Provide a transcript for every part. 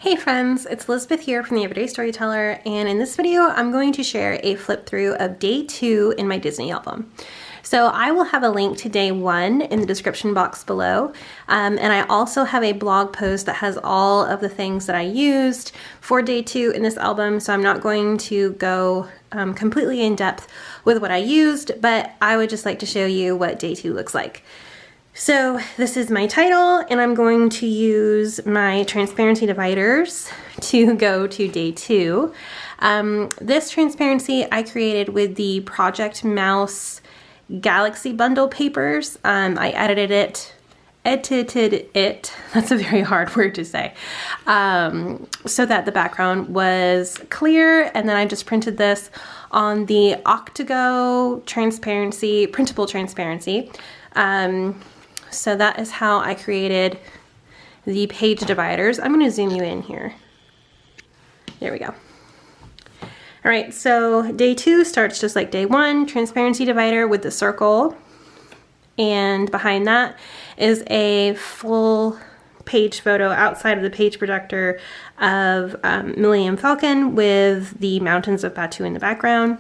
Hey friends, it's Elizabeth here from the Everyday Storyteller, and in this video I'm going to share a flip through of day 2 in my Disney album. So I will have a link to day 1 in the description box below, and I also have a blog post that has all of the things that I used for day 2 in this album, so I'm not going to go completely in depth with what I used, but I would just like to show you what day 2 looks like. So this is my title, and I'm going to use my transparency dividers to go to day 2. This transparency I created with the Project Mouse Galaxy Bundle papers. I edited it, that's a very hard word to say, so that the background was clear, and then I just printed this on the Octago transparency, printable transparency. So that is how I created the page dividers. I'm going to zoom you in here. There we go. All right, so day 2 starts just like day 1, transparency divider with the circle. And behind that is a full page photo outside of the page projector of Millennium Falcon with the mountains of Batuu in the background.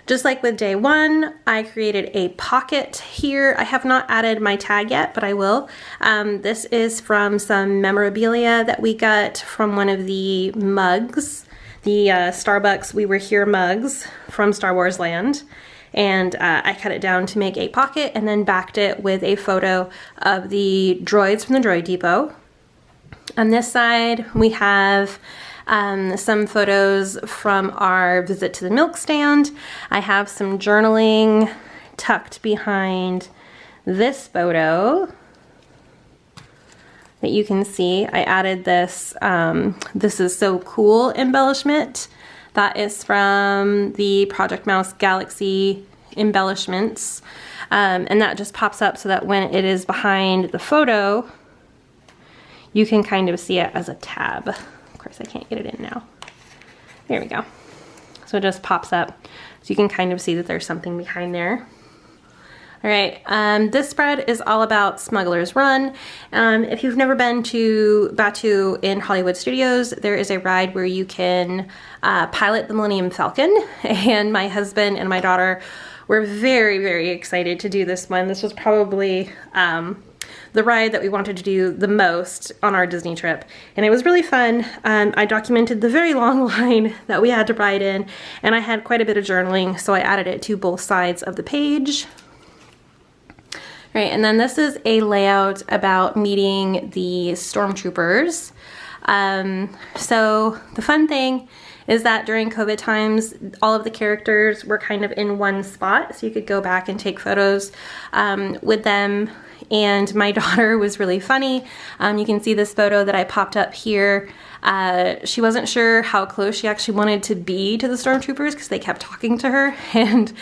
Just like with day 1, I created a pocket here. I have not added my tag yet, but I will. This is from some memorabilia that we got from one of the mugs, the Starbucks We Were Here mugs from Star Wars Land. And I cut it down to make a pocket and then backed it with a photo of the droids from the Droid Depot. On this side, we have some photos from our visit to the milk stand. I have some journaling tucked behind this photo that you can see. I added this, this is so cool embellishment. That is from the Project Mouse Galaxy embellishments. And that just pops up so that when it is behind the photo, you can kind of see it as a tab. Of course, I can't get it in now. There we go. So it just pops up, so you can kind of see that there's something behind there. All right, this spread is all about Smuggler's Run. If you've never been to Batuu in Hollywood Studios, there is a ride where you can pilot the Millennium Falcon, and my husband and my daughter were very, very excited to do this one. This was probably the ride that we wanted to do the most on our Disney trip, and it was really fun. I documented the very long line that we had to ride in, and I had quite a bit of journaling, so I added it to both sides of the page. Right, and then this is a layout about meeting the stormtroopers. So the fun thing is that during COVID times, all of the characters were kind of in one spot, so you could go back and take photos with them. And my daughter was really funny. You can see this photo that I popped up here. She wasn't sure how close she actually wanted to be to the stormtroopers because they kept talking to her, and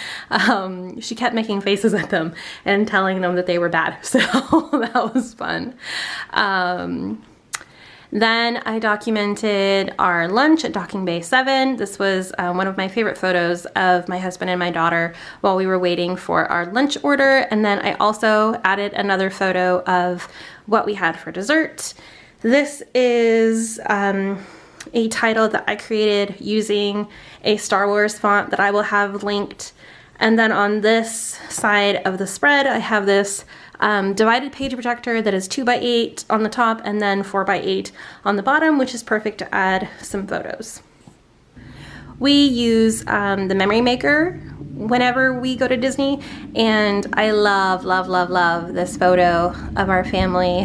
she kept making faces at them and telling them that they were bad. So that was fun. Then I documented our lunch at Docking Bay 7. This was one of my favorite photos of my husband and my daughter while we were waiting for our lunch order. And then I also added another photo of what we had for dessert. This is a title that I created using a Star Wars font that I will have linked. And then on this side of the spread, I have this divided page projector that is 2x8 on the top and then 4x8 on the bottom, which is perfect to add some photos. We use the Memory Maker whenever we go to Disney, and I love, love, love, love this photo of our family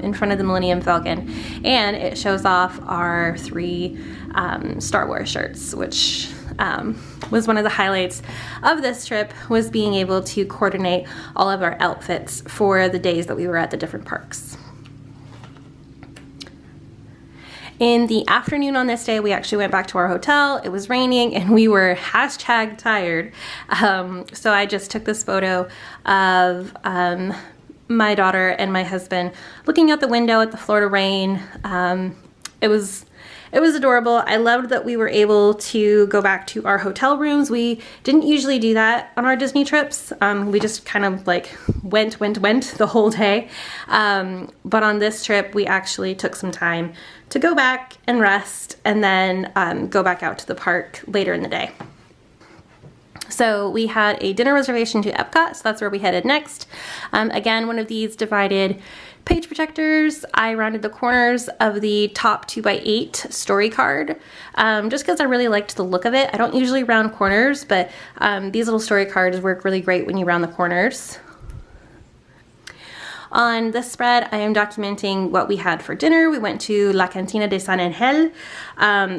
in front of the Millennium Falcon, and it shows off our 3 Star Wars shirts, which was one of the highlights of this trip, was being able to coordinate all of our outfits for the days that we were at the different parks. In the afternoon on this day, we actually went back to our hotel. It was raining and we were #tired. So I just took this photo of my daughter and my husband looking out the window at the Florida rain. it was adorable. I loved that we were able to go back to our hotel rooms. We didn't usually do that on our Disney trips. We just kind of like went the whole day. But on this trip, we actually took some time to go back and rest and then go back out to the park later in the day. So we had a dinner reservation to Epcot, so that's where we headed next. Again, one of these divided page protectors. I rounded the corners of the top 2x8 story card, just because I really liked the look of it. I don't usually round corners, but these little story cards work really great when you round the corners. On this spread, I am documenting what we had for dinner. We went to La Cantina de San Angel,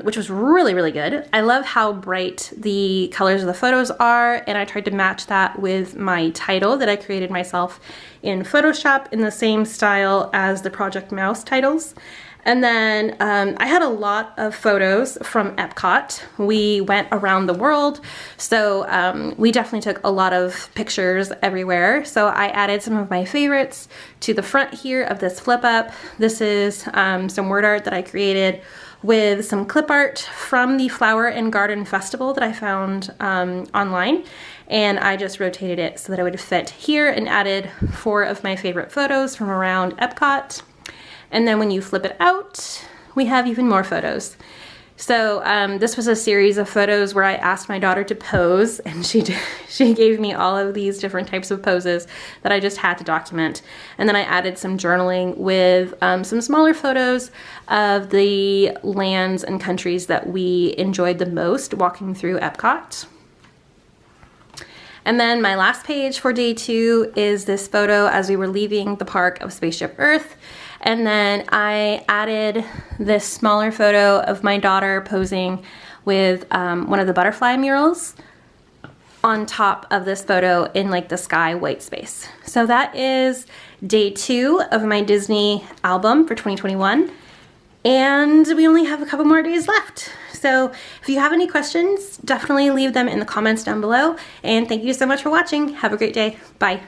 which was really, really good. I love how bright the colors of the photos are, and I tried to match that with my title that I created myself in Photoshop in the same style as the Project Mouse titles. And then I had a lot of photos from Epcot. We went around the world, so we definitely took a lot of pictures everywhere. So I added some of my favorites to the front here of this flip up. This is some word art that I created with some clip art from the Flower and Garden Festival that I found online. And I just rotated it so that it would fit here and added 4 of my favorite photos from around Epcot. And then when you flip it out, we have even more photos. So this was a series of photos where I asked my daughter to pose, and she gave me all of these different types of poses that I just had to document. And then I added some journaling with some smaller photos of the lands and countries that we enjoyed the most walking through Epcot. And then my last page for day 2 is this photo as we were leaving the park of Spaceship Earth. And then I added this smaller photo of my daughter posing with one of the butterfly murals on top of this photo in like the sky white space. So that is day 2 of my Disney album for 2021. And we only have a couple more days left. So if you have any questions, definitely leave them in the comments down below. And thank you so much for watching. Have a great day. Bye.